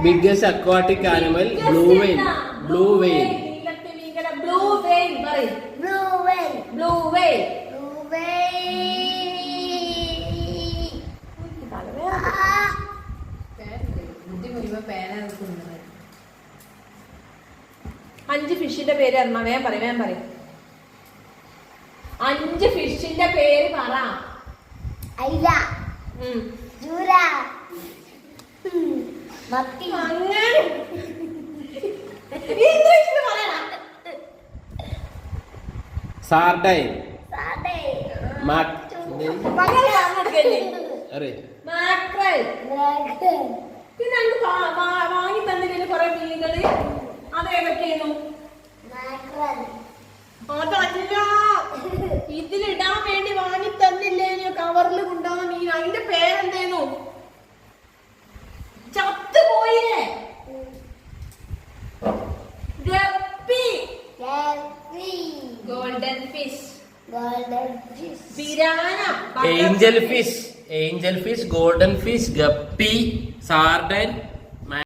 Biggest aquatic animal, blue whale. Blue whale. Blue whale. Blue whale. Blue whale. Blue whale. അഞ്ച് ഫിഷിന്റെ പേര് അറിയാം. വേഗം പറയും. 5 ഫിഷിന്റെ പേര് പറ. അയില, ചൂര, മത്തി. അങ്ങനെ Sardine. പിന്നെ വാങ്ങി തന്നില്ല കുറെ മീനുകള്. അതേതൊക്കെയായിരുന്നു? അതല്ല, ഇതിലിടാൻ വേണ്ടി വാങ്ങി തന്നില്ലേനോ കവറിൽ കൊണ്ടുവന്ന മീൻ. അതിന്റെ പേരെന്തേന്നു? ചത്തുപോയില്ലേ? Guppy. Golden fish. Piranha. Angel fish, golden fish, guppy, sardine.